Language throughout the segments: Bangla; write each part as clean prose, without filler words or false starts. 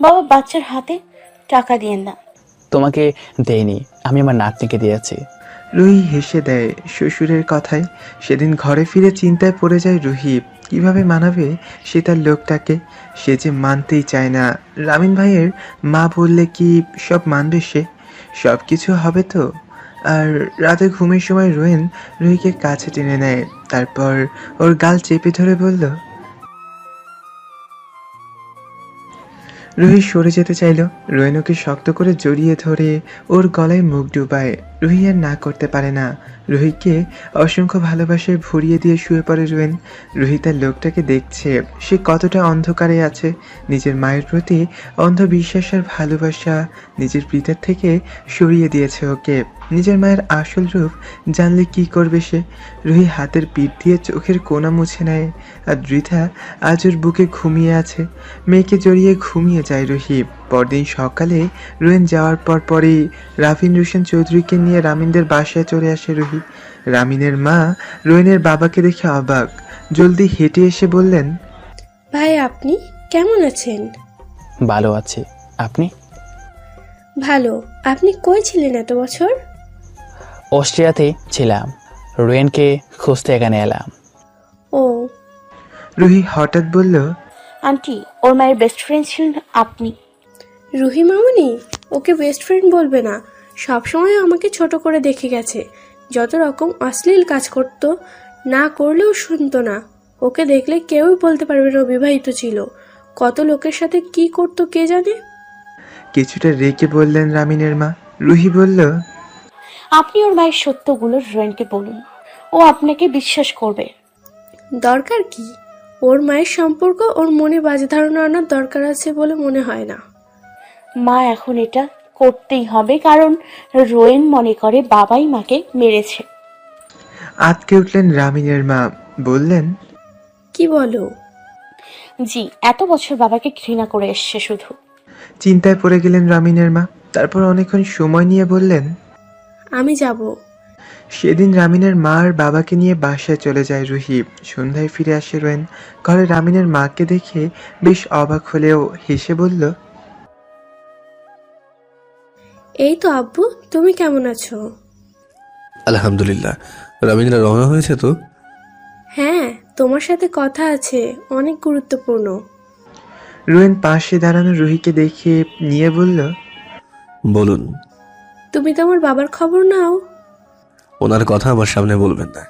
বাবা বাচ্চার হাতে টাকা দিয়েন না। তোমাকে দেইনি, আমি আমার নাতনিকে দিয়েছি। রুহি হেসে দেয় শ্বশুরের কথায়। সেদিন ঘরে ফিরে চিন্তায় পড়ে যায় রুহি। কিভাবে মানাবে সে তার লোকটাকে? সে যে মানতেই চায় না। রামিন ভাইয়ের মা বললে কি সব মানবে সে? সব কিছু হবে তো। আর রাতে ঘুমের সময় রোয়েন রুহিকে কাছে টেনে নেয়, তারপর ওর গাল চেপে ধরে বলল। রুহি সরে যেতে চাইল। রোয়েন ওকে শক্ত করে জড়িয়ে ধরে ওর গলায় মুখ ডুবায়। রুহি আর না করতে পারে না। রুহিকে অসংখ্য ভালোবাসায় ভরিয়ে দিয়ে শুয়ে পড়ে রোয়েন। রুহি তার লোকটাকে দেখছে, সে কতটা অন্ধকারে আছে। নিজের মায়ের প্রতি অন্ধবিশ্বাস আর ভালোবাসা নিজের পিতার থেকে সরিয়ে দিয়েছে ওকে। নিজের মায়ের আসল রূপ জানলে কি করবে সে? রুহি হাতের পিঠ দিয়ে চোখের কোণা মুছে নেয়। আর দৃথা আজ ওর বুকে ঘুমিয়ে আছে। মেয়েকে জড়িয়ে ঘুমিয়ে যায় রুহি। পরদিন সকালে রোয়েন যাওয়ার পরই রাফিন রোশন চৌধুরীকে নিয়ে রামিনদের বাসায় চলে আসে রুহি। রামিনের মা রোয়েনের বাবাকে দেখে অবাক। জলদি হেঁটে এসে বললেন, ভাই আপনি কেমন আছেন? ভালো আছি, আপনি? ভালো। আপনি কই ছিলেন এত বছর? অস্ট্রিয়াতে ছিলাম, রোয়েনকে খুঁজতে এখানে এলাম। ও। রুহি হঠাৎ বলল, আন্টি, ওর মায়ের বেস্ট ফ্রেন্ড ছিলেন আপনি। রুহি মামুনি? ওকে বেস্ট ফ্রেন্ড বলবে না। সবসময় আমাকে ছোট করে দেখে গেছে। যত রকম অশ্লীল কাজ করতো, না করলেও শুনতো না। ওকে দেখলে কেউই বলতে পারবে না ও বিবাহিত ছিল। কত লোকের সাথে কি করতো কে জানে। কিছুটা রেগে বললেন রামিনের মা। রুহি বলল, আপনি ওর মায়ের সত্যগুলো রোয়েনকে বলুন, ও আপনাকে বিশ্বাস করবে। দরকার কি? ওর মায়ের সম্পর্ক ওর মনে বাজে ধারণা আনার দরকার আছে বলে মনে হয় না। মা এখন এটা করতেই হবে, কারণ রোয়েন মনে করে বাবাই মাকে মেরেছে। আঁতকে উঠলেন রামিনের মা। বললেন, কি বলো? জি, এত বছর বাবাকে ঘৃণা করে এসছে শুধু। চিন্তায় পড়ে গেলেন রামিনের মা। তারপর অনেকক্ষণ সময় নিয়ে বললেন, আমি যাব। সেদিন রামিনের মা আর বাবাকে নিয়ে বাসায় চলে যায় রুহি। সন্ধ্যায় ফিরে আসে রোয়েন। ঘরে রামিনের মাকে দেখে বেশ অবাক হলেও হেসে বলল, এই তো আব্বু, তুমি কেমন আছো? আলহামদুলিল্লাহ। রামিনরা রওনা হয়েছে তো? হ্যাঁ, তোমার সাথে কথা আছে, অনেক গুরুত্বপূর্ণ। রোয়েন পাশে দাঁড়ানো রুহিকে দেখে নিয়ে বলল, বলুন। তুমি তোমার বাবার খবর নাও। ওনার কথা আমার সামনে বলবেন না।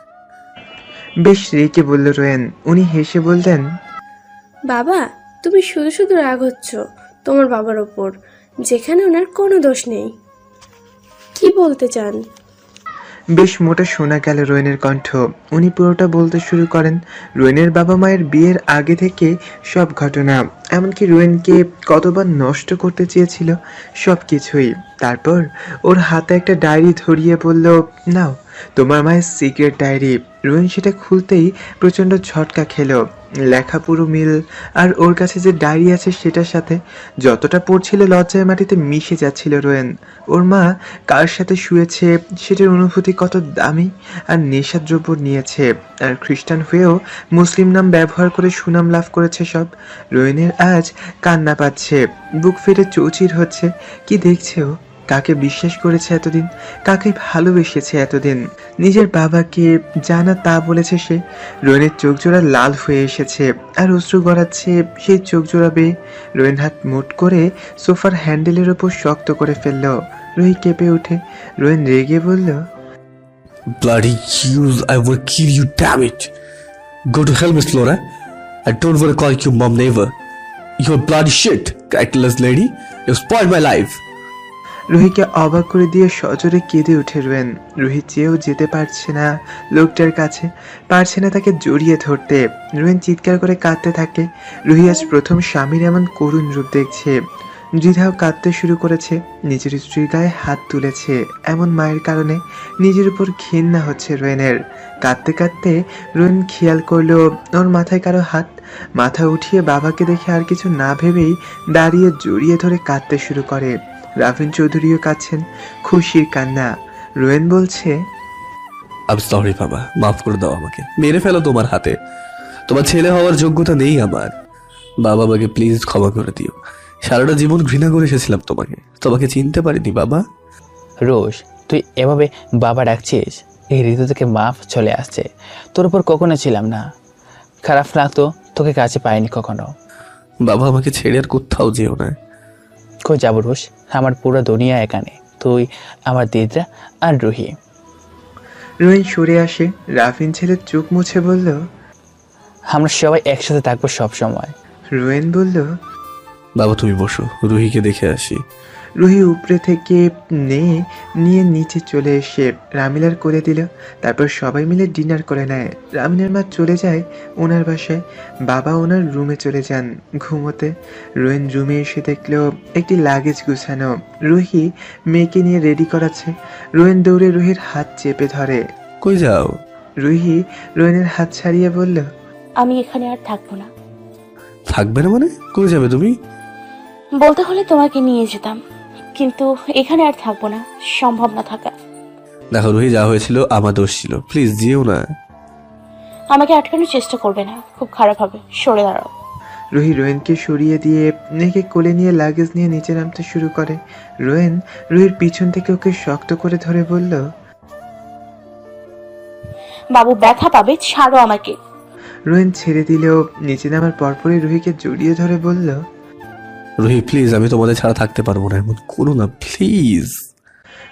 বেশ রেগে বলল রোয়েন। উনি হেসে বললেন, বাবা, তুমি শুধু শুধু রাগ হচ্ছ তোমার বাবার ওপর, যেখানে ওনার কোনো দোষ নেই। কি বলতে চান? বেশ মোটা শোনা গেল রোয়েনের কণ্ঠ। উনি পুরোটা বলতে শুরু করেন। রোয়েনের বাবা মায়ের বিয়ের আগে থেকে সব ঘটনা, এমনকি রোয়েনকে কতবার নষ্ট করতে চেয়েছিল, সব কিছুই। তারপর ওর হাতে একটা ডায়েরি ধরিয়ে বলল, নাও তোমার মায়ের সিক্রেট ডায়েরি। রোয়েন সেটা খুলতেই প্রচণ্ড ঝটকা খেলো। লেখা পুরো মিল। আর ওর কাছে যে ডায়েরি আছে সেটার সাথে যতটা পড়ছিল লজ্জায় মাটিতে মিশে যাচ্ছিল রোয়েন। ওর মা কার সাথে শুয়েছে সেটার অনুভূতি কত দামি। আর নেশাদ্রব্য নিয়েছে, আর খ্রিস্টান হয়েও মুসলিম নাম ব্যবহার করে সুনাম লাভ করেছে সব। রোয়েনের আজ কান্না পাচ্ছে, বুক ফেটে চৌচির হচ্ছে। কি দেখছে ও? কাকে বিশ্বাস করেছে এতদিন, কাকে ভালোবেসেছে এতদিন? নিজের বাবাকে জানা তা বলেছে সে। রোয়েনের চোখ জোড়া লাল হয়ে এসেছে আর অশ্রু গড়াচ্ছে সেই চোখ জোড়া বেয়ে। রোয়েন হাত মুট করে সোফার হ্যান্ডেলের ওপর শক্ত করে ফেলল। রুহি কেঁপে ওঠে। রোয়েন রেগে বলল, Bloody Jews, I will kill you, damn it. Go to hell, Miss Flora. I don't want to call you mom never. You're bloody shit, characterless lady. You spoiled my life. রুহিকে অবাক করে দিয়ে সজোরে কেঁদে ওঠে রোয়েন। রুহি চেয়েও যেতে পারছে না লোকটার কাছে, পারছে না তাকে জড়িয়ে ধরতে। রোয়েন চিৎকার করে কাঁদতে থাকে। রুহি আজ প্রথম স্বামীর এমন করুণ রূপ দেখছে। দ্বিধাও কাঁদতে শুরু করেছে। নিজের স্ত্রীর গায়ে হাত তুলেছে এমন মায়ের কারণে নিজের উপর ঘৃণা হচ্ছে রোয়েনের। কাঁদতে কাঁদতে রোয়েন খেয়াল করলো ওর মাথায় কারো হাত। মাথা উঠিয়ে বাবাকে দেখে আর কিছু না ভেবেই দাঁড়িয়ে জড়িয়ে ধরে কাঁদতে শুরু করে। রাফিন চৌধুরীও কাঁদছেন, খুশির কান্না। রোয়েন বলছে, I'm sorry বাবা, মাফ করে দাও আমাকে। মেরে ফেলো তোমার হাতে। তোমার ছেলে হওয়ার যোগ্যতা নেই আমার। বাবা আমাকে প্লিজ ক্ষমা করে দিও। সারাটা জীবন ঘৃণা করে এসেছিলাম তোমাকে, তোমাকে চিনতে পারিনি বাবা। রোজ, তুই এভাবে বাবা ডাকছিস? এই ঋতু থেকে মাফ চলে আসছে, তোর উপর কখনো ছিলাম না। খারাপ লাগতো, তোকে কাছে পাইনি কখনো। বাবা আমাকে ছেড়ে আর কোথাও যেও না। কই যাবো রোজ? আমার পুরো দুনিয়া এখানে, তুই, আমার দিদরা আর রুহি। রোয়েন সরে আসে। রাফিন ছেলের চোখ মুছে বলল, আমরা সবাই একসাথে থাকবো সব সময়। রোয়েন বলল, বাবা তুমি বসো, রুহিকে দেখে আসি। রুহি উপরে থেকে নিয়ে নিচে চলে এসে রামিলার কোলে দিল। তারপর সবাই মিলে ডিনার করে নেয়। রামিলার মা চলে যায় ওনার বাসায়, বাবা ওনার রুমে চলে যান ঘুমোতে। রোয়েন রুমে এসে দেখলো একটি লাগেজ গুছানো। রুহি মেয়েকে নিয়ে রেডি করাচ্ছে। রোয়েন দৌড়ে রুহির হাত চেপে ধরে। কই যাও? রুহি রোয়েনের হাত ছাড়িয়ে বলল, আমি এখানে আর থাকবো না। থাকবে না মানে? কই যাবে তুমি? বলতে হলে তোমাকে নিয়ে যেতাম, কিন্তু এখানে আর থাকবো না, সম্ভব না থাকা। দেখো রুহি, যা হয়েছিল আমার দোষ ছিল, প্লিজ যেও না। আমাকে আটকানোর চেষ্টা করবে না, খুব খারাপ হবে, সরে দাঁড়াও। রুহি রোয়েনকে সরিয়ে দিয়ে মেয়েকে কোলে নিয়ে লাগেজ নিয়ে নিচে নামতে শুরু করে। রোয়েন রুহির পিছন থেকে ওকে শক্ত করে ধরে বলল, বাবু ব্যথা পাবে, ছাড়ো আমাকে। রোয়েন ছেড়ে দিলেও নিচে নামার পরপরই রুহিকে জড়িয়ে ধরে বলল, রুহি প্লিজ, আমি তোমাদের ছাড়া থাকতে পারবো না, এমন করো না প্লিজ।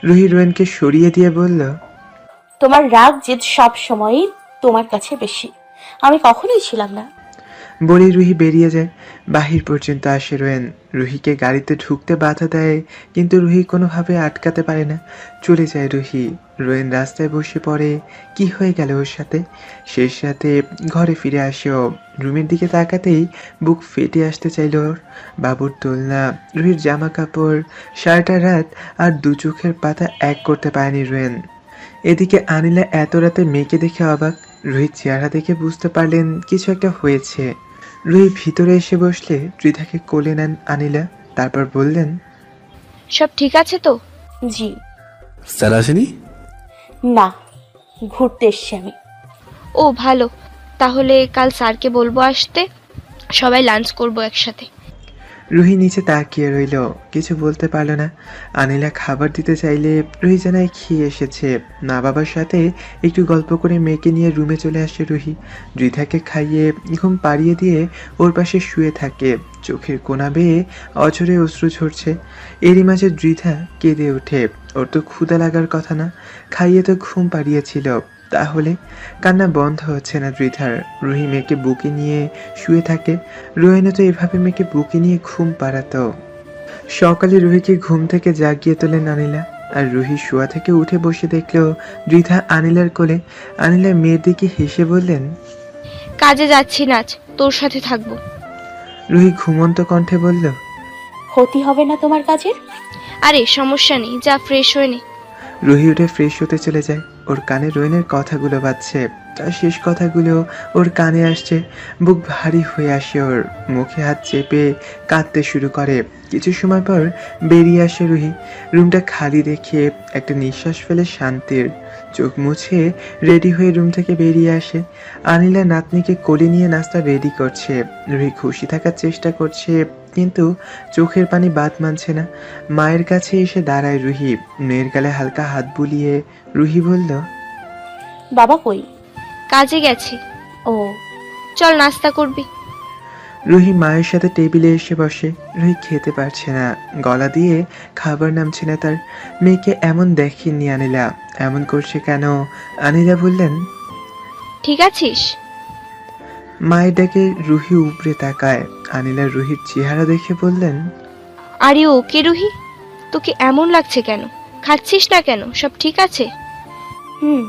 রুহি রোয়েনকে সরিয়ে দিয়ে বলল, তোমার রাগ জেদ সব সময়ই তোমার কাছে বেশি, আমি কখনোই ছিলাম না। বলেই রুহি বেরিয়ে যায়। বাহির পর্যন্ত আসে রোয়েন। রুহিকে গাড়িতে ঢুকতে বাধা দেয়, কিন্তু রুহি কোনোভাবে আটকাতে পারে না। চলে যায় রুহি। রোয়েন রাস্তায় বসে পড়ে। কি হয়ে গেল ওর সাথে? শেষ রাতে ঘরে ফিরে আসে ও। রুমের দিকে তাকাতেই বুক ফেটে আসতে চাইল ওর। বাবুর দোলনা, রুহির জামা কাপড়, সারাটা রাত আর দু চোখের পাতা এক করতে পারেনি রোয়েন। এদিকে আনিলা এত রাতে মেয়েকে দেখে অবাক। রুহির চেহারা দেখে বুঝতে পারলেন কিছু একটা হয়েছে। রুহি ভিতরে এসে বসলে ত্রিধাকে কোলে নেন আনিলা। তারপর বললেন, সব ঠিক আছে তো? জি স্যার আসেনি? না, ঘুরতে এসছি আমি। ও ভালো, তাহলে কাল স্যারকে বলবো আসতে, সবাই লাঞ্চ করব একসাথে। রুহি নিচে তাকিয়ে রইল, কিছু বলতে পারল না। আনিলা খাবার দিতে চাইলে রুহি জানায় খেয়ে এসেছে। মা বাবার সাথে একটু গল্প করে মেয়েকে নিয়ে রুমে চলে আসে রুহি। ত্রিধাকে খাইয়ে ঘুম পাড়িয়ে দিয়ে ওর পাশে শুয়ে থাকে। চোখের কোনা বেয়ে অঝরে অশ্রু ঝরছে। এরই মাঝে ত্রিধা কেঁদে ওঠে। ওর তো ক্ষুধা লাগার কথা না, খাইয়ে তো ঘুম পাড়িয়েছিল, তাহলে কান্না বন্ধ হচ্ছে না ত্রিধার। রুহি মেয়েকে বুকে নিয়ে শুয়ে থাকে। রোয়েনও তো এভাবে মেয়েকে বুকে নিয়ে ঘুম পাড়াতো। সকালে রুহিকে ঘুম থেকে জাগিয়ে তোলেন আনিলা। আর রুহি শোয়া থেকে উঠে বসে দেখলো ত্রিধা আনিলার কোলে। আনিলা মেয়ের দিকে হেসে বললেন, কাজে যাচ্ছি না আজ, তোর সাথে থাকবো। রুহি ঘুমন্ত কণ্ঠে বলল, ক্ষতি হবে না তোমার কাজের? আরে সমস্যা নেই, যা ফ্রেশ হয়ে নে। রুহি উঠে ফ্রেশ হতে চলে যায়। ওর কানে রোয়েনের কথাগুলো বাজছে। তার শেষ কথাগুলো ওর কানে আসছে। বুক ভারী হয়ে আসে ওর। মুখে হাত চেপে কাঁদতে শুরু করে। কিছু সময় পর বেরিয়ে আসে রুহি। রুমটা খালি দেখে একটা নিঃশ্বাস ফেলে শান্তির। চোখ মুছে রেডি হয়ে রুম থেকে বেরিয়ে আসে। আনিলা নাতনিকে কোলে নিয়ে নাস্তা রেডি করছে। রুহি খুশি থাকার চেষ্টা করছে, কিন্তু চোখের পানি বাদ মানছে না। মায়ের কাছে এসে দাঁড়ায় রুহি। মেয়ের গালে হালকা হাত বুলিয়ে রুহি বলল, বাবা কই? কাজে গেছে। ও, চল নাস্তা করবি। রুহি মায়ের সাথে টেবিলে এসে বসে। রুহি খেতে পারছে না, গলা দিয়ে খাবার নামছে না তার। মেয়েকে এমন দেখেননি আনিলা, এমন করছে কেন? আনিলা বললেন, ঠিক আছিস? মায়ের ডাকে রুহি উপরে তাকায়। আনিলা রুহির চেহারা দেখে বললেন, আরে ওকে রুহি, তোকে এমন লাগছে কেন? খাচ্ছিস না কেন? সব ঠিক আছে? হুম।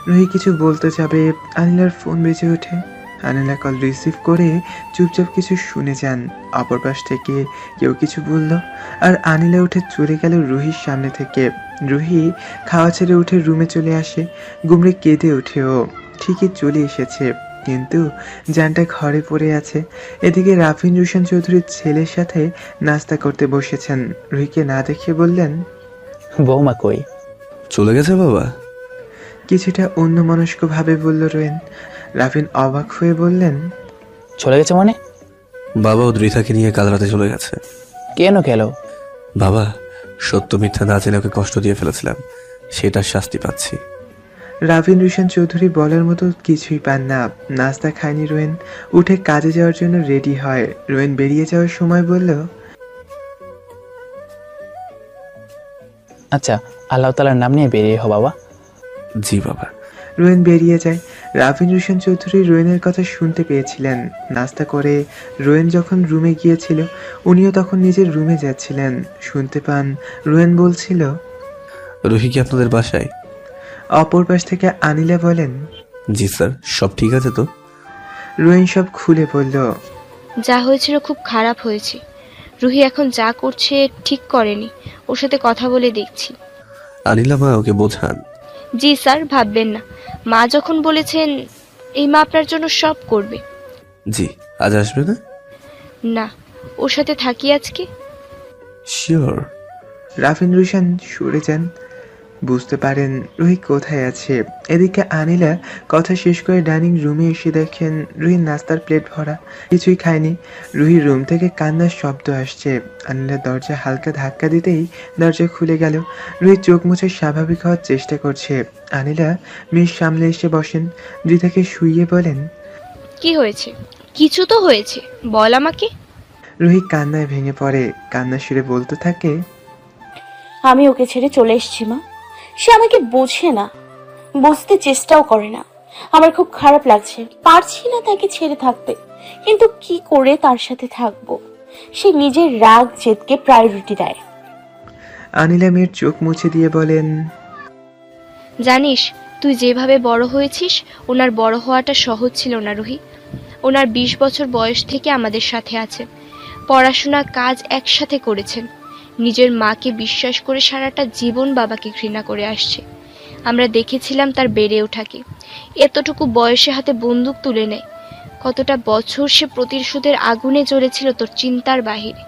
রুহি কিছু বলতে যাবে, আনিলার ফোন বেজে ওঠে। আনিলা কল রিসিভ করে চুপচাপ কিছু শুনে যান। অপর পাশ থেকে কেউ কিছু বলল, আর আনিলা উঠে চলে গেল রুহির সামনে থেকে। রুহি খাওয়া ছেড়ে উঠে রুমে চলে আসে। গুমড়ে কেঁদে ওঠে ও। ঠিকই চলে এসেছে, কিন্তু জানটা ঘরে পড়ে আছে। এদিকে রাফিন রুশান চৌধুরীর ছেলের সাথে নাস্তা করতে বসেছেন। রুহিকে না দেখে বললেন, বৌমা কই? চলে গেছে বাবা? কিছুটা অন্যমনস্ক ভাবে বলল রোয়েন। রাফিন অবাক হয়ে বললেন, চলে গেছে মানে? বাবা ও দ্রিথাকে নিয়ে কাল রাতে চলে গেছে। কেন গেল? বাবা, সত্য মিথ্যা না জেনে ওকে কষ্ট দিয়ে ফেলেছিলাম, সেটার শাস্তি পাচ্ছি। রাভিন রুশান চৌধুরী বলার মতো কিছুই পান না। নাস্তা খায়নি রোয়েন, উঠে কাজে যাওয়ার জন্য রেডি হয়। রোয়েন বেরিয়ে যাওয়ার সময় বলল, আচ্ছা, আল্লাহ তাআলার নাম নিয়ে বেরিয়ে হো বাবা। জি বাবা। রোয়েন বেরিয়ে যায়। রাভিন রুশান চৌধুরী রোয়েনের কথা শুনতে পেয়েছিলেন। নাস্তা করে রোয়েন যখন রুমে গিয়েছিল, উনিও তখন নিজের রুমে যাচ্ছিলেন। শুনতে পান রোয়েন বলছিল, রুহি কি আপনাদের বাসায়? অপর পাশ থেকে আনিলা বলেন, জি স্যার, সব ঠিক আছে তো? রোয়েন সব খুলে বলল, যা হয়েছিল খুব খারাপ হয়েছে। রুহি এখন যা করছে ঠিক করেনি, ওর সাথে কথা বলে দেখছি। আনিলা মা, ওকে বোঝান। জি স্যার, ভাববেন না, মা যখন বলেছেন এই মা আপনার জন্য সব করবে। জি, আজ আসবে না? না, ওর সাথে থাকি আজকে। শিওর? রাভিন রুশান সরে যান। বুঝতে পারেন রুহি কোথায় আছে। এদিকে আনিলা কথা শেষ করে ডাইনিং রুমে এসে দেখেন রুহির নাস্তার প্লেট ভরা, কিছুই খায়নি। রুহির রুম থেকে কান্নার শব্দ আসছে। আনিলা দরজা হালকা ধাক্কা দিতেই দরজা খুলে গেল। রুহি চোখ মুছে স্বাভাবিক হওয়ার চেষ্টা করছে। আনিলা মেয়ের সামনে এসে বসেন, রিতাকে শুইয়ে বলেন, কি হয়েছে? কিছু তো হয়েছে, বল আমাকে। রুহি কান্নায় ভেঙে পড়ে। কান্না সুরে বলতে থাকে, আমি ওকে ছেড়ে চলে এসেছি মা। সে আমাকে বোঝে না, বুঝতে চেষ্টাও করে না। আমার খুব খারাপ লাগছে, পারছি না তাকে ছেড়ে থাকতে, কিন্তু কি করে তার সাথে থাকবো? সে নিজের রাগ জেদকে প্রায়োরিটি দেয়। আনিলা মেয়ের চোখ মুছে দিয়ে বলেন, জানিস, তুই যেভাবে বড় হয়েছিস, ওনার বড় হওয়াটা সহজ ছিল না রুহি। ওনার 20 বছর বয়স থেকে আমাদের সাথে আছেন, পড়াশোনা কাজ একসাথে করেছেন, নিজের মাকে বিশ্বাস করে সারাটা জীবন বাবাকে ঘৃণা করে আসছে। আমরা দেখেছিলাম তার বেড়ে ওঠাকে। এতটুকু বয়সে হাতে বন্দুক তুলে নেয়। কতটা বছর সে প্রতিশোধের আগুনে জ্বলেছিল তোর চিন্তার বাহিরে।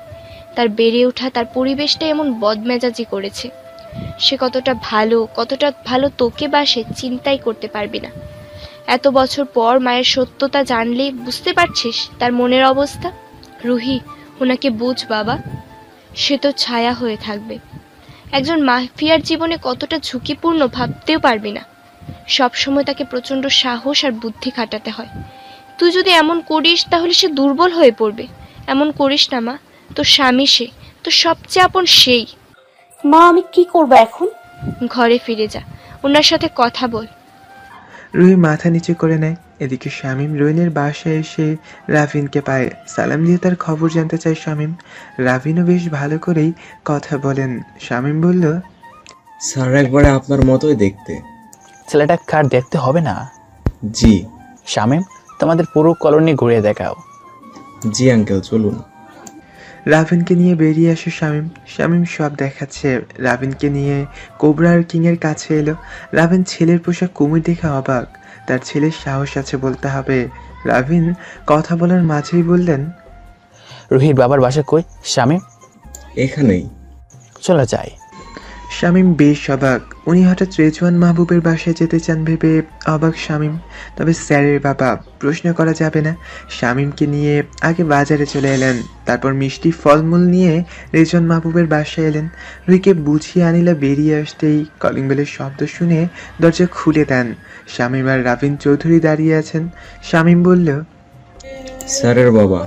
তার বেড়ে ওঠা, তার পরিবেশটা এমন বদমেজাজি করেছে। সে কতটা ভালো তোকে বাসে চিন্তাই করতে পারবি না। এত বছর পর মায়ের সত্যতা জানলে বুঝতে পারছিস তার মনের অবস্থা। রুহি, ওনাকে বুঝ বাবা, সে তো ছায়া হয়ে থাকবে। একজন মাফিয়ার জীবনে কতটা ঝুঁকিপূর্ণ ভাবতেও পারবি না। সব সময় তাকে প্রচন্ড সাহস আর বুদ্ধি খাটাতে হয়। তুই যদি এমন করিস তাহলে সে দুর্বল হয়ে পড়বে। এমন করিস না মা, তোর স্বামী সে, তোর সবচেয়ে আপন সেই। মা, আমি কি করবো এখন? ঘরে ফিরে যা, ওনার সাথে কথা বল। রুহি মাথা নিচু করে নেয়। এদিকে শামীম রোয়েনের বাসায় এসে রাভিনকে পায়। সালাম দিয়ে তার খবর জানতে চায় শামীম। রাভিনও বেশ ভালো করেই কথা বলেন। শামীম বলল, স্যার একবারে আপনার মতোই দেখতে। ছেলেটা কার দেখতে হবে না? জি। শামীম, তোমাদের পুরো কলোনি ঘুরিয়ে দেখাও। জি আঙ্কেল, চলুন। রাভিনকে নিয়ে বেরিয়ে আসে শামীম। শামীম সব দেখাচ্ছে। রাভিনকে নিয়ে কোবরা আর কিংয়ের কাছে এলো। রাভিন ছেলের পোশাক কুমির দেখে অবাক। তার ছেলের সাহস আছে বলতে হবে। রাভিন কথা বলার মাঝেই বললেন, রুহির বাবার বাসা কই শামীম? এখানেই। চলো যাই। শামীম বেশ অবাক। উনি হঠাৎ রেজওয়ান মাহবুবের বাসায় যেতে চান ভেবে অবাক শামীম। তবে স্যারের বাবা, প্রশ্ন করা যাবে না। শামীমকে নিয়ে আগে বাজারে চলে এলেন, তারপর মিষ্টি ফলমূল নিয়ে রেজওয়ান মাহবুবের বাসায় এলেন। রুহিকে বুঝিয়ে আনিলা বেরিয়ে আসতেই কলিং বেলের শব্দ শুনে দরজা খুলে দেন। শামীম আর রাভিন চৌধুরী দাঁড়িয়ে আছেন। শামীম বলল, স্যারের বাবা।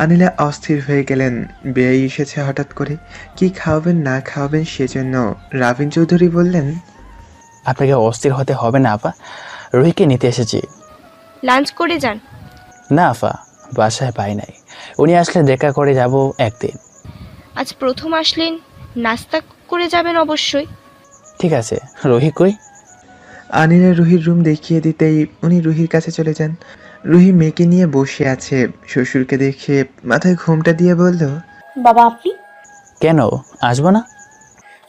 আনিলা অস্থির হয়ে গেলেন। বেয়াই এসেছে হঠাৎ করে, কি খাওয়াবেন না খাওয়াবেন সেজন্য। রাভিন চৌধুরী বললেন, আপনাকে অস্থির হতে হবে না আপা, রুহিকে নিতে এসেছি। লাঞ্চ করে যান। না আফা, বাসায় পাই নাই, উনি আসলে দেখা করে যাব একদিন। আজ প্রথম আসলেন, নাস্তা করে যাবেন অবশ্যই। ঠিক আছে, রুহি কই? আনিলা রুহির রুম দেখিয়ে দিতেই উনি রুহির কাছে চলে যান। রুহি মেয়েকে নিয়ে বসে আছে। শ্বশুরকে দেখে মাথায় ঘোমটা দিয়ে বলল, বাবা, আপনি? কেন আসবো না?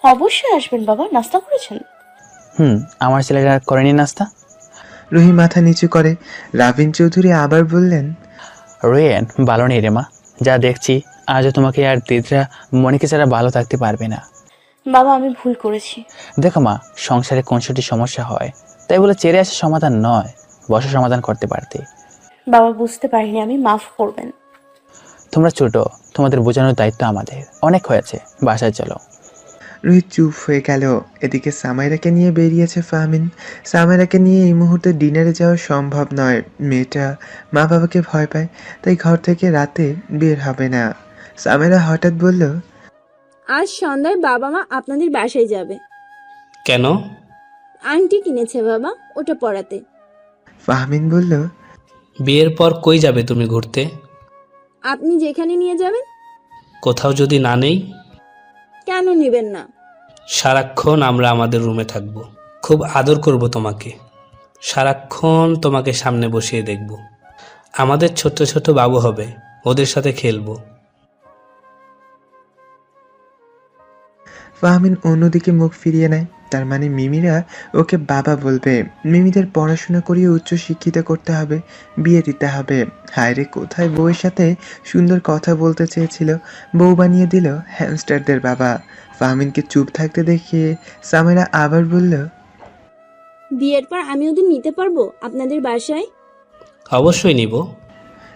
অবশ্যই আসবেন বাবা। নাস্তা করেছেন? আমার ছেলেরা করেনি নাস্তা। রুহি মাথা নিচু করে। রাভিন চৌধুরী আবার বললেন, রোয়েন ভালো নেই রে মা, যা দেখছি আজও তোমাকে আর দিদরা মনিকে ছাড়া ভালো থাকতে পারবে না। বাবা, আমি ভুল করেছি। দেখো মা, সংসারে কোনটি সমস্যা হয় তাই বলে চেড়ে আসা সমাধান নয়, বসে সমাধান করতে পারতে। বাবা, বুঝতে পারিনি আমি, মাফ করবেন। তোমরা ছোট, তোমাদের বোঝানোর দায়িত্ব আমাদের। অনেক হয়েছে, বাসায় চলো। রুহি চুপ হয়ে গেল। এদিকে সামাইরাকে নিয়ে বেরিয়েছে ফাহমিন। সামাইরাকে নিয়ে এই মুহূর্তে ডিনারে যাওয়া সম্ভব নয়। মেয়েটা মা বাবাকে ভয় পায়, তাই ঘর থেকে রাতে বের হবে না। সামাইরা হঠাৎ বলল, আজ সন্ধ্যায় বাবা মা আপনাদের বাসায় যাবে। কেন? আংটি কিনেছে বাবা, ওটা পরাতে। ফাহমিন বলল, বিয়ের পর কই যাবে তুমি ঘুরতে? আপনি যেখানে নিয়ে যাবেন। কোথাও যদি না নেই? কেন নেবেন না? সারাক্ষণ আমরা আমাদের রুমে থাকব, খুব আদর করব তোমাকে, সারাক্ষণ তোমাকে সামনে বসিয়ে দেখব। আমাদের ছোট ছোট বাবু হবে, ওদের সাথে খেলবো। ফাহমিন অন্যদিকে মুখ ফিরিয়ে নেয়। তার মানে মিমিরা ওকে বাবা বলবে। মিমিদের পড়াশোনা করিয়ে উচ্চ শিক্ষিত করতে হবে, বিয়ে দিতে হবে। হায়রে, কোথায় বউয়ের সাথে সুন্দর কথা বলতে চেয়েছিল, বউ বানিয়ে দিল হ্যামস্টারদের বাবা। ফাহমিনকে চুপ থাকতে দেখে সামেরা আবার বলল, বিয়ের পর আমি ওদের নিতে পারবো আপনাদের বাসায়? অবশ্যই নিব।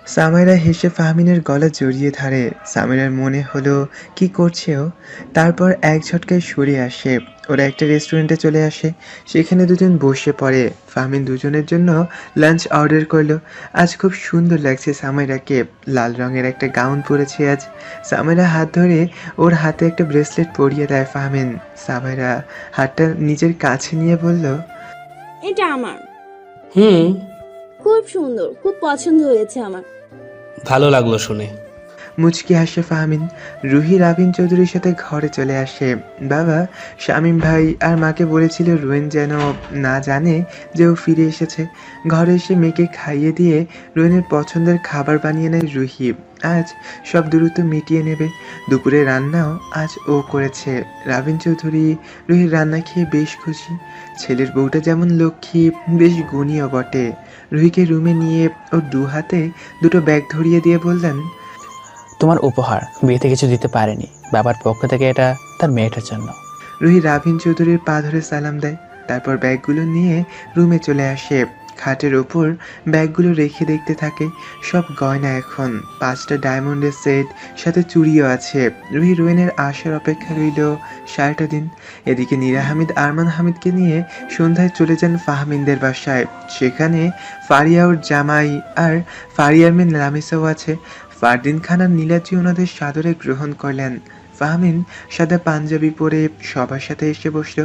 সামাইরা হেসে ফাহমিনের গলা জড়িয়ে ধরে। সামিরার মনে হলো কি করছে ও। তারপর এক ঝটকায় সরে আসে। ওরা একটা রেস্টুরেন্টে চলে আসে। সেখানে দুজন বসে পড়ে। ফাহমিন দুজনের জন্য লাঞ্চ অর্ডার করলো। আজ খুব সুন্দর লাগছে সামাইরাকে। লাল রঙের একটা গাউন পরেছে আজ। সামাইরা হাত ধরে ওর হাতে একটা ব্রেসলেট পরিয়ে দেয় ফাহমিন। সামাইরা হাতটা নিজের কাছে নিয়ে বলল, এটা আমার। হুম, খুব সুন্দর, খুব পছন্দ হয়েছে আমার। ভালো লাগলো শুনে। মুচকি হাসে ফাহমিন। রুহি রাবিন চৌধুরীর সাথে ঘরে চলে আসে। বাবা শামীম ভাই আর মাকে বলেছিল রোয়েন যেন না জানে যে ও ফিরে এসেছে। ঘরে এসে মেয়েকে খাইয়ে দিয়ে রোয়েনের পছন্দের খাবার বানিয়ে নেয় রুহি। আজ সব দ্রুত মিটিয়ে নেবে। দুপুরে রান্নাও আজ ও করেছে। রাবিন চৌধুরী রুহির রান্না খেয়ে বেশ খুশি। ছেলের বউটা যেমন লক্ষ্মী, বেশ গুণীও বটে। রুহিকে রুমে নিয়ে ওর দু হাতে দুটো ব্যাগ ধরিয়ে দিয়ে বললেন, তোমার উপহার, বিয়েতে কিছু দিতে পারেনি, বাবার পক্ষ থেকে এটা তার মেয়েটার জন্য। রুহি রাবিন চৌধুরীর পা ধরে সালাম দেয়। তারপর ব্যাগগুলো নিয়ে রুমে চলে আসে। খাটের ওপর ব্যাগগুলো রেখে দেখতে থাকে। সব গয়না এখন, 5টা ডায়মন্ডের সেট, সাথে চুড়িও আছে। রুহি রোয়েনের আসার অপেক্ষা রইল 6টা দিন। এদিকে নীরা হামিদ আরমান হামিদকে নিয়ে সন্ধ্যায় চলে যান ফাহমিনদের বাসায়। সেখানে ফারিয়া ওর জামাই আর ফারিয়ার মেয়ে লামিসাও আছে। ফারদিন খান আর নীলাজি ওনাদের সাদরে গ্রহণ করলেন। ফাহমিন সাদা পাঞ্জাবি পরে সবার সাথে এসে বসলো।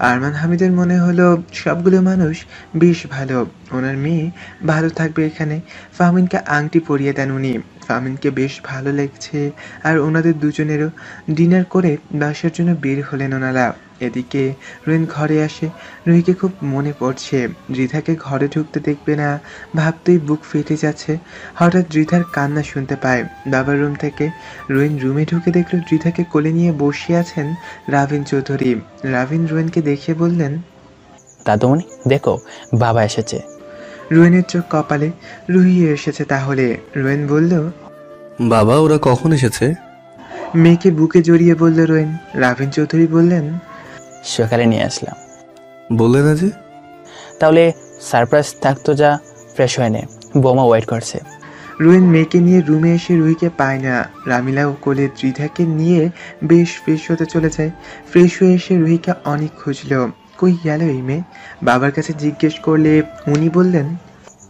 আরমান হামিদের মনে হলো সবগুলো মানুষ বেশ ভালো, ওনার মেয়ে ভালো থাকবে এখানে। ফাহমিনকে আংটি পরিয়ে দেন উনি। ফাহমিনকে বেশ ভালো লাগছে। আর ওনাদের দুজনেরও। ডিনার করে বাসার জন্য বের হলেন ওনারা। এদিকে রুহিন ঘরে আসে। রুহিকে খুব মনে পড়ছে। রিধাকে ঘরে ঢুকতে দেখবে না ভাবতেই বুক ফেটে যাচ্ছে। হঠাৎ রিধার কান্না শুনতে পায় বাবার রুম থেকে। রুহিন রুমে ঢুকে দেখল রিধাকে কোলে নিয়ে বসে আছেন রাবিন চৌধুরী। রাবিন রুহিনকে দেখে বললেন, দাদুমণি দেখো, বাবা এসেছে। রুহিনের চোখ কপালে। রুহি এসেছে তাহলে। রুহিন বলল, বাবা ওরা কখন এসেছে? মেয়েকে বুকে জড়িয়ে বলল রুহিন। রাবিন চৌধুরী বললেন, সকালে নিয়ে আসলাম। বললে না যে? তাহলে সারপ্রাইজ থাকতো, যা ফ্রেশ হয়ে নে, বৌমা ওয়েট করছে। রুহিন মেয়েকে নিয়ে রুমে এসে রুহিকে পায় না। রামিলা ও কোলে ত্রিধাকে নিয়ে বেশ ফ্রেশ হতে চলে যায়। ফ্রেশ হয়ে এসে রুহিকে অনেক খুঁজলো, কই গেল এই মেয়ে। বাবার কাছে জিজ্ঞেস করলে উনি বললেন,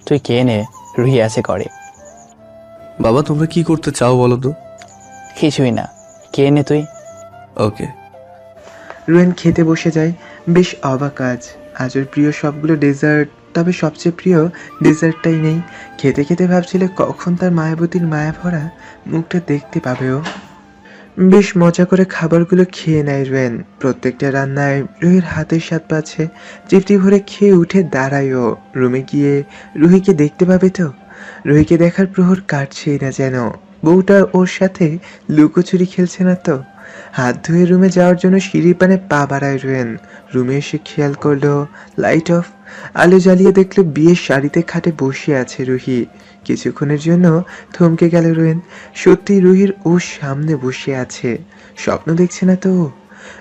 তুই কে নে, রুহি আছে করে। বাবা তোমরা কি করতে চাও বলো তো? কিছুই না, কে নে তুই। ওকে। রুহিন খেতে বসে যায়। বেশ অবাক আজ। আজ ওর প্রিয় সবগুলো ডেজার্ট, তবে সবচেয়ে প্রিয় ডেজার্টটাই নেই। খেতে খেতে ভাবছিল কখন তার মায়াবতীর মায়া ভরা মুখটা দেখতে পাবে ও। বেশ মজা করে খাবারগুলো খেয়ে নেয় রুহিন। প্রত্যেকটা রান্নায় রুহির হাতের স্বাদ পাচ্ছে। তৃপ্তি ভরে খেয়ে উঠে দাঁড়ায় ও। রুমে গিয়ে রুহিকে দেখতে পাবে তো। রুহিকে দেখার প্রহর কাটছেই না যেন। বউটা ওর সাথে লুকোচুরি খেলছে না তো। হাত ধুয়ে রুমে যাওয়ার জন্য সিঁড়ির পানে পা বাড়ায় রুহিন। রুমে এসে খেয়াল করলো লাইট অফ। আলো জ্বালিয়ে দেখলো বিয়ের শাড়িতে খাটে বসে আছে রুহি। কিছুক্ষণের জন্য থমকে গেল রুহিন। সত্যি রুহির ওর সামনে বসে আছে। স্বপ্ন দেখছে না তো।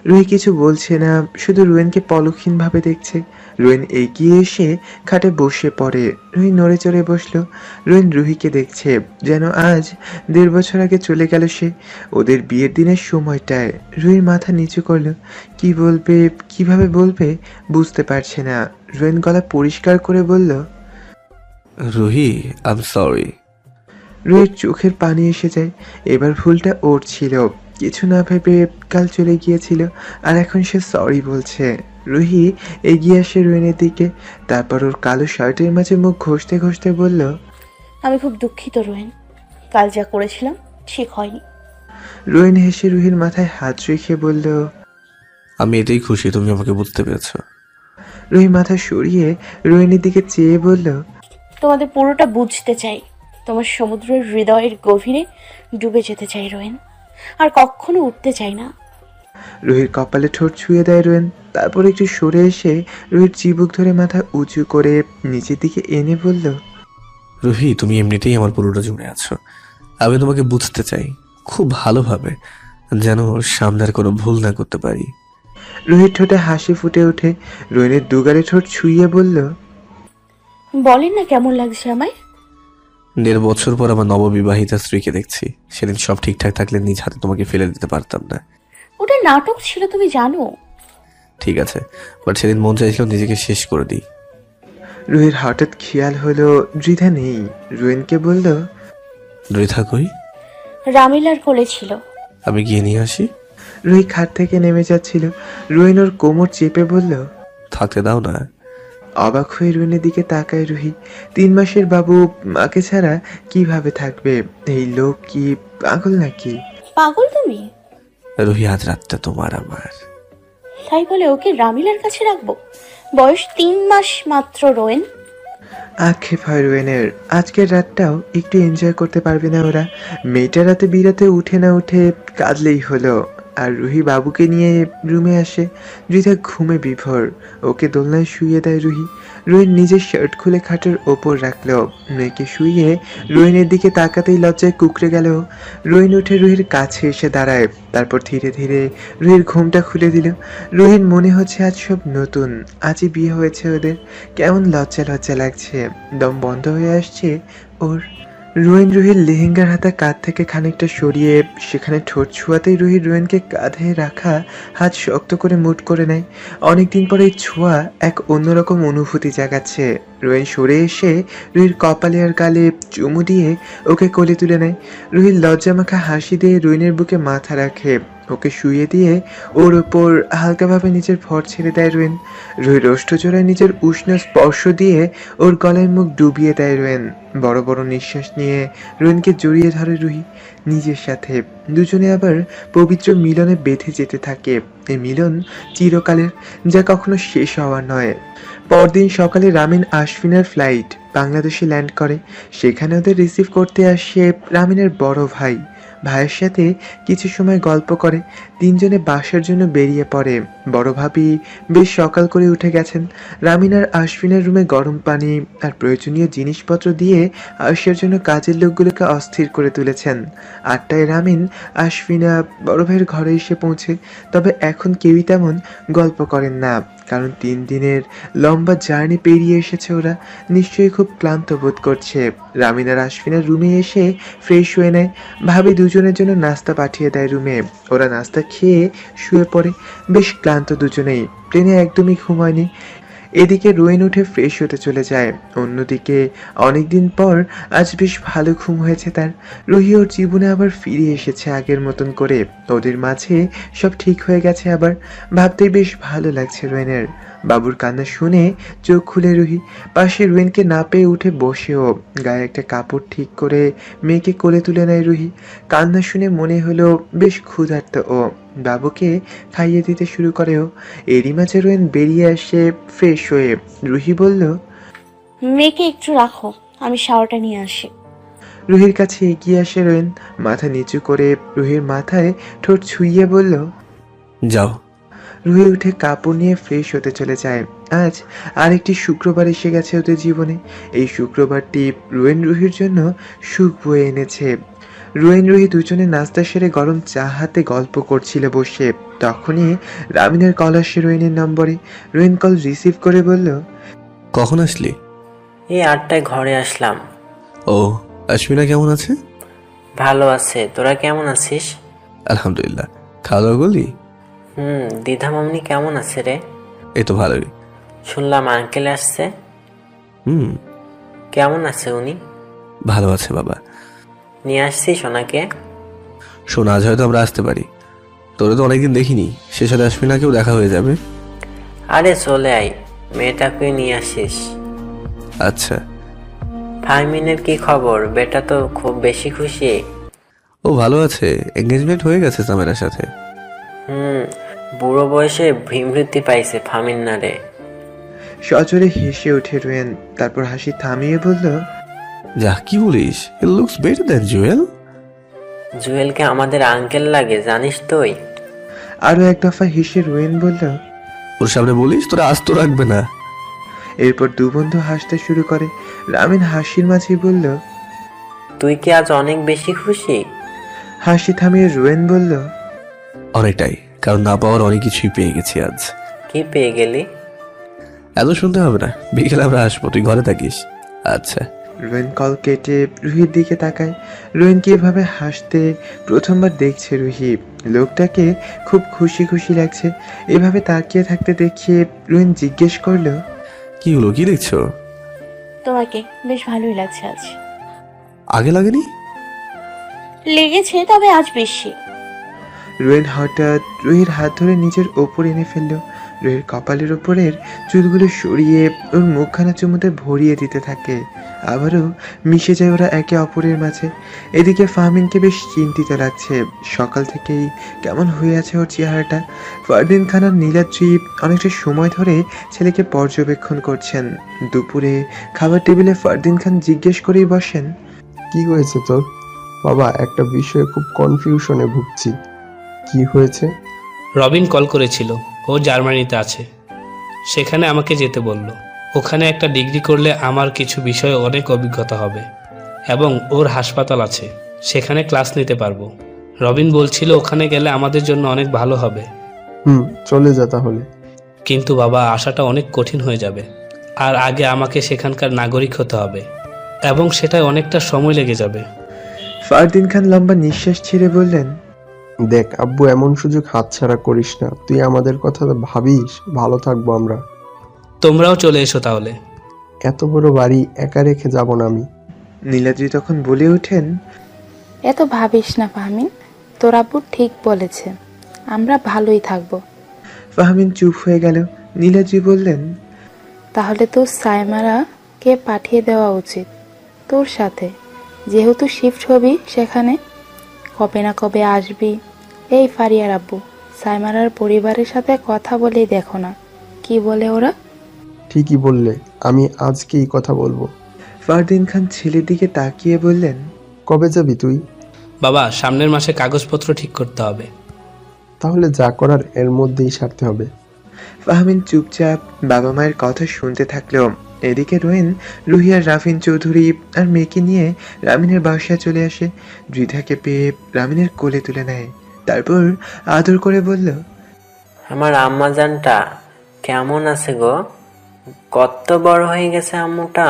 রুহি কিছু বলছে না, শুধু রোয়েনকে পলকহীনভাবে দেখছে। রোয়েন এগিয়ে এসে খাটে বসে পড়ে। রুহি নড়ে চড়ে বসলো। রোয়েন রুহিকে দেখছে যেন আজ 1.5 বছর আগে চলে গেল সে, ওদের বিয়ের দিনের সময়টায়। রুহির মাথা নিচু করলো। কি বলবে, কিভাবে বলবে বুঝতে পারছে না। রোয়েন গলা পরিষ্কার করে বলল, রুহি, আই এম সরি। রুহির চোখের পানি এসে যায়। এবার ভুলটা ওর ছিল, কিছু না ভেবে কাল চলে গিয়েছিল, আর এখন সে সরি বলছে। রুহি এগিয়ে আসে রোয়েনের দিকে, তারপর ওর কালো শার্টের মাঝে মুখ ঘষতে ঘষতে বলল, আমি খুব দুঃখিত রোয়েন, কাল যা করেছিলাম ঠিক হয়নি। রোয়েন হেসে রুহির মাথায় হাত রেখে বলল, আমি এতেই খুশি তুমি আমাকে বুঝতে পেরেছো। রুহি মাথা সরিয়ে রোয়েনের দিকে চেয়ে বলল, তোমাদের পুরোটা বুঝতে চাই, তোমার সমুদ্রের হৃদয়ের গভীরে ডুবে যেতে চাই রোয়েন, আর কখনো উঠতে চাই না। রুহির কপালে ঠোঁট ছুঁয়ে দেয় রোয়েন, তারপর একটু সরে এসে রুহির চিবুক ধরে মাথা উঁচু করে নিচের দিকে এনে বলল, রুহি, তুমি এমনিতেই আমার পুরোটা জমে আছো। আমি তোমাকে বুঝতে চাই খুব ভালোভাবে, যেন সামনে আর কোনো ভুল না করতে পারি। রুহির ঠোঁটে হাসি ফুটে ওঠে। রোয়েনের দুগালে ঠোঁট ছুঁয়ে বলল, বলেন না কেমন লাগছে আমায়। 1.5 বছর পর আমার নববিবাহিতা স্ত্রীকে দেখছি। সেদিন সব ঠিকঠাক থাকলে নিজ হাতে তোমাকে ফেলে দিতে পারতাম না। ওটা নাটক ছিল তুমি জানো। ঠিক আছে, বাট সেদিন মন চাইছিল নিজেকে শেষ করে দিই। রুহির হঠাৎ খেয়াল হলো দ্রিধা নেই। রোয়েনকে বলল, দৃথা কই? রামিলার কোলে ছিল। আমি গিয়ে নিয়ে আসি। রুহি খাট থেকে নেমে যাচ্ছিল। রোয়েন ওর কোমর চেপে বলল, থাকতে দাও না। অবাক হয়ে রোয়েনের দিকে তাকায় রুহি। 3 মাসের বাবু মাকে ছাড়া কিভাবে থাকবে? এই লোক কি পাগল নাকি? পাগল তুমি? রুহি, আজ রাতটা তোমার আমার। তাই বলে ওকে রামিলার কাছে রাখবো? বয়স 3 মাস মাত্র রোয়েন। আক্ষেপ হয় রোয়েনের। আজকের রাতটাও একটু এনজয় করতে পারবে না ওরা। মেয়েটা রাতে বিরাতে উঠে না উঠে কাঁদলেই হলো। আর রুহি বাবুকে নিয়ে রুমে আসে। দ্রিধা ঘুমে বিভোর। ওকে দোলনায় শুইয়ে দেয় রুহি। রোয়েন নিজের শার্ট খুলে খাটের ওপর রাখলো। মেয়েকে শুইয়ে রোয়েনের দিকে তাকাতেই লজ্জায় কুকড়ে গেল। রোয়েন উঠে রুহির কাছে এসে দাঁড়ায়। তারপর ধীরে ধীরে রুহির ঘুমটা খুলে দিল। রুহির মনে হচ্ছে আজ সব নতুন, আজই বিয়ে হয়েছে ওদের। কেমন লজ্জা লজ্জা লাগছে, দম বন্ধ হয়ে আসছে ওর। রোয়েন রুহির লেহেঙ্গার হাতা কাঁধ থেকে খানিকটা সরিয়ে সেখানে ঠোঁট ছোঁয়াতেই রোয়েনকে কাঁধে রাখা হাত শক্ত করে মুঠ করে নেয়। অনেকদিন পরে এই ছোঁয়া এক অন্যরকম অনুভূতি জাগাচ্ছে। রোয়েন সরে এসে রুহির কপালে আর গালে চুমু দিয়ে ওকে কোলে তুলে নেয়। রুহির লজ্জামাখা হাসি দিয়ে রোয়েনের বুকে মাথা রাখে। ওকে শুইয়ে দিয়ে ওর ওপর হালকাভাবে নিজের ভর ছেড়ে দেয় রোয়েন। রুহির ওষ্ঠজোড়ায় নিজের উষ্ণ স্পর্শ দিয়ে ওর গলায় মুখ ডুবিয়ে দেয় রোয়েন। বড় বড় নিঃশ্বাস নিয়ে রোয়েনকে জড়িয়ে ধরে রুহি নিজের সাথে। দুজনে আবার পবিত্র মিলনে বেঁধে যেতে থাকে। এই মিলন চিরকালের, যা কখনো শেষ হওয়ার নয়। পরদিন সকালে রামিন আশফিনের ফ্লাইট বাংলাদেশে ল্যান্ড করে। সেখানে ওদের রিসিভ করতে আসে রামিনের বড় ভাই। ভাইয়ের সাথে কিছু সময় গল্প করে। 3 জনে বাসার জন্য বেরিয়ে পড়ে। বড় ভাবি বেশ সকাল করে উঠে গেছেন। রামিন আর আশফিনের রুমে গরম পানি আর প্রয়োজনীয় জিনিসপত্র দিয়ে আসার জন্য কাজের লোকগুলোকে অস্থির করে তুলেছেন। 8টায় রামিন আশফিনা বড় ভাইয়ের ঘরে এসে পৌঁছে। তবে এখন কেউই তেমন গল্প করেন না, কারণ 3 দিনের লম্বা জার্নি পেরিয়ে এসেছে ওরা। নিশ্চয়ই খুব ক্লান্ত বোধ করছে। রামিন আর আশফিনার রুমে এসে ফ্রেশ হয়ে নেয়। ভাবি দুজনের জন্য নাস্তা পাঠিয়ে দেয় রুমে। ওরা নাস্তা খেয়ে শুয়ে পড়ে। বেশ ক্লান্ত দুজনেই, প্লেনে একদমই ঘুম হয়নি। এদিকে রোয়েন উঠে ফ্রেশ হতে চলে যায়। অন্যদিকে অনেকদিন পর আজ বেশ ভালো ঘুম হয়েছে তার। রুহি ওর জীবনে আবার ফিরে এসেছে আগের মতন করে। ওদের মাঝে সব ঠিক হয়ে গেছে আবার। ভাবতেই বেশ ভালো লাগছে রোয়েনের। বাবুর কান্না শুনে চোখ খুলে রুহি। পাশে রোয়েনকে না পেয়ে উঠে বসেও গায়ে একটা কাপড় ঠিক করে মেয়েকে কোলে তুলে নেয় রুহি। কান্না শুনে মনে হলো বেশ ক্ষুধার্ত ও। বাবুকে খাইয়ে দিতে শুরু করে ও। এরই মাঝে রোয়েন বেরিয়ে আসে ফ্রেশ হয়ে। রুহি বলল, মেয়েকে একটু রাখো, আমি শাওয়ারটা নিয়ে আসি। রুহির কাছে এগিয়ে আসে রোয়েন। মাথা নিচু করে রুহির মাথায় ঠোঁট ছুঁইয়ে বলল, যাও। রুহি উঠে কাপড় নিয়ে ফ্রেশ হতে চলে যায়। আজ আরেকটি শুক্রবার এসে গেছে ওদের জীবনে। এই শুক্রবারটি রোয়েন রুহির জন্য সুখ বয়ে এনেছে। রোয়েন রুহি দুজনে নাস্তা সেরে গরম চা হাতে গল্প করছিল বসে। তখনই রামিনের কল আসে রোয়েনের নম্বরে। রোয়েন কল রিসিভ করে বলল, কখন আসলি? এই 8টায় ঘরে আসলাম। ও, আশমিনা কেমন আছে? ভালো আছে, তোরা কেমন আছিস? আলহামদুলিল্লাহ। খাওয়া দাওয়া করলি? দিদা মামনি কেমন আছে রে? এই তো ভালোই। শুনলাম আঙ্কেল আসছে। কেমন আছে উনি? ভালো আছে বাবা। নিয়ে আসছিস ওনাকে? শোন, আজ হয়তো আমরা আসতে পারি। তোরে তো অনেকদিন দেখিনি, সে সাথে আশমিনাকেও দেখা হয়ে যাবে। আরে চলে আয়, মেয়েটাকে নিয়ে আসিস। আচ্ছা। ফারমিনের কি খবর? বেটা তো খুব বেশি খুশি। ও ভালো আছে, এঙ্গেজমেন্ট হয়ে গেছে সামেরার সাথে। বুড়ো বয়সে বিমৃতি পাইছে ফামিনারে। সজোরে হেসে ওঠে রোয়েন, তারপর হাসি থামিয়ে বলল, যা কি বলিস, it looks better than Jewel. জুয়েলকে আমাদের আঙ্কেল লাগে জানিস তুই? আরো এক দফা হেসে রোয়েন বলল, ওর সামনে বলিস তোরা আস্ত রাখবে না। এরপর দু বন্ধু হাসতে শুরু করে। রামিন হাসির মাঝে বলল, তুই কি আজ অনেক বেশি খুশি? হাসি থামিয়ে রোয়েন বলল, অনেকটাই, কারণ না পাওয়ার অনেক কিছুই পেয়ে গেছি আজ। কি পেয়ে গেলি? এত শুনতে হবে না, বিকেলে আমরা আসবো, তুই ঘরে থাকিস। আচ্ছা। রোয়েন কল কেটে রুহির দিকে তাকায়। রোয়েনকে এভাবে হাসতে প্রথমবার দেখছে রুহি। লোকটাকে খুব খুশি খুশি লাগছে। এভাবে তাকিয়ে থাকতে দেখিয়ে রোয়েন জিজ্ঞেস করলো, কি হলো, কি দেখছো? তোমাকে বেশ ভালোই লাগছে আজ। আগে লাগেনি? লেগেছে, তবে আজ বেশি। রোয়েন হঠাৎ রুহির হাত ধরে নিজের ওপর এনে ফেললো। রুহির কপালের ওপরের চুলগুলো সরিয়ে ওর মুখখানা চুমুতে ভরিয়ে দিতে থাকে। আবারও মিশে যায় ওরা একে অপরের মাঝে। এদিকে ফাহমিনকে বেশ চিন্তিত লাগছে। সকাল থেকেই কেমন হয়ে আছে ওর চেহারাটা। ফারদিন খান আর নীলাদ্রি অনেকটা সময় ধরে ছেলেকে পর্যবেক্ষণ করছেন। দুপুরে খাবার টেবিলে ফারদিন খান জিজ্ঞেস করেই বসেন, কি হয়েছে তোর? বাবা, একটা বিষয়ে খুব কনফিউশনে ভুগছি। কি হয়েছে? রবিন কল করেছিল, ও জার্মানিতে আছে, সেখানে আমাকে যেতে বলল। ওখানে একটা ডিগ্রি করলে আমার কিছু বিষয়ে অনেক অভিজ্ঞতা হবে এবং ওর হাসপাতাল আছে, সেখানে ক্লাস নিতে পারবো। রবিন বলছিল ওখানে গেলে আমাদের জন্য অনেক ভালো হবে। চলে যা তাহলে। কিন্তু বাবা, আশাটা অনেক কঠিন হয়ে যাবে, আর আগে আমাকে সেখানকার নাগরিক হতে হবে এবং সেটাই অনেকটা সময় লেগে যাবে। ফারদিন খান লম্বা নিঃশ্বাস ছেড়ে বললেন, দেখ আব্বু, এমন সুযোগ হাতছাড়া করিস না। তুই আমাদের কথা ভাবিস, ভালো থাকবো আমরা। তোমরাও চলে এসো তাহলে। এত বড় বাড়ি একা রেখে যাব না আমি। নীলাদ্রি তখন বলে ওঠেন, এত ভাবিস না ফাহমিন, তোর আব্বু ঠিক বলেছে, আমরা ভালোই থাকবো। ফাহমিন চুপ হয়ে গেল। নীলাদ্রি বললেন, তাহলে তো সাইমারাকে পাঠিয়ে দেওয়া উচিত তোর সাথে, যেহেতু শিফট হবি সেখানে। কবে না কবে আসবি। এই ফারিয়ার আব্বু, সাইমারার পরিবারের সাথে কথা বলেই দেখো না কি বলে ওরা। ঠিকই বললে, আমি আজকেই কথা বলবো। ফারদিন খান ছেলের দিকে তাকিয়ে বললেন, কবে যাবি তুই? বাবা, সামনের মাসে কাগজপত্র ঠিক করতে হবে। তাহলে যা করার এর মধ্যেই সারতে হবে। ফাহমিন চুপচাপ বাবা মায়ের কথা শুনতে থাকলো। এদিকে রোয়েন, রুহি আর রাফিন চৌধুরী আর মেয়েকে নিয়ে রামিনের বাসায় চলে আসে। বৃদ্ধাকে পেয়ে রামিনের কোলে তুলে নেয়, তারপর আদর করে বলল, আমার আম্মাজানটা কেমন আছে গো? কত বড় হয়ে গেছে আম্মুটা।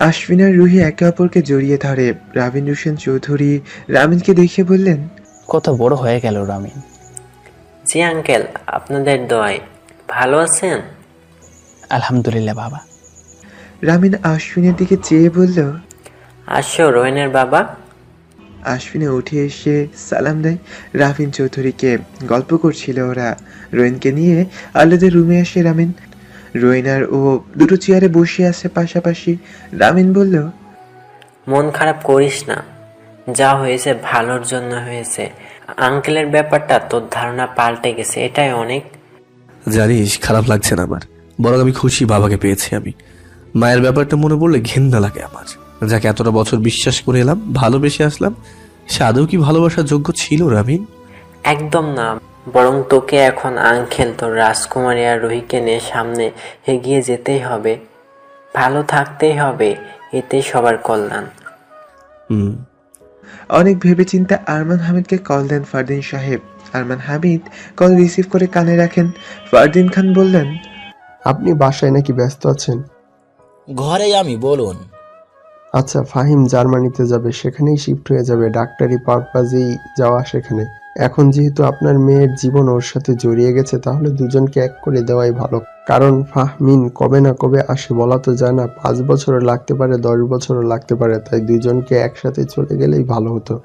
আশফিন আর রুহি একে অপরকে জড়িয়ে ধরে। রাবিন হোসেন চৌধুরী রামিনকে দেখে বললেন, কত বড় হয়ে গেল রামিন। জি আঙ্কেল, আপনাদের দোয়ায়। ভালো আছেন? আলহামদুলিল্লাহ বাবা। রামিন আশফিনের দিকে চেয়ে বলল, আসো রোয়েনের বাবা। আশফিনে উঠে এসে সালাম দেয় রাফিন চৌধুরীকে। গল্প করছিল ওরা। রোয়েনকে নিয়ে আলাদা রুমে আসে রামিন। রোয়েন আর ও দুটো চেয়ারে বসে আছে পাশাপাশি। রামিন বলল, মন খারাপ করিস না, যা হয়েছে ভালোর জন্য হয়েছে। আঙ্কেলের ব্যাপারটা তোর ধারণা পাল্টে গেছে, এটাই অনেক। জানিস, খারাপ লাগছে না আমার, বরং আমি খুশি বাবাকে পেয়েছি আমি। মায়ের ব্যাপারটা মনে পড়লে ঘেন্না লাগে আমার। যাকে এতটা বছর বিশ্বাস করে এলাম, ভালোবেসে আসলাম, সে আদৌ কি ভালোবাসার যোগ্য ছিল রামিন? একদম না, বরং তোকে এখন আঙ্কেল তোর রাজকুমারী আর রুহিকে নিয়ে সামনে এগিয়ে যেতেই হবে, ভালো থাকতেই হবে, এতেই সবার কল্যাণ। অনেক ভেবেচিন্তে আরমান হামিদকে কল দেন ফারদিন সাহেব। আরমান হামিদ কল রিসিভ করে কানে রাখেন। ফারদিন খান বললেন, আপনি বাসায় নাকি ব্যস্ত আছেন? ঘরেই আমি, বলুন। আচ্ছা, ফাহিম জার্মানিতে যাবে, সেখানেই শিফট হয়ে যাবে, ডাক্তারি পারপাজেই যাওয়া সেখানে। এখন যেহেতু আপনার মেয়ের জীবন ওর সাথে জড়িয়ে গেছে, তাহলে দুজনকে এক করে দেওয়াই ভালো। কারণ ফাহমিন কবে না কবে আসে বলা তো যায় না, 5 বছরও লাগতে পারে, 10 বছরও লাগতে পারে, তাই দুজনকে একসাথে চলে গেলেই ভালো হতো।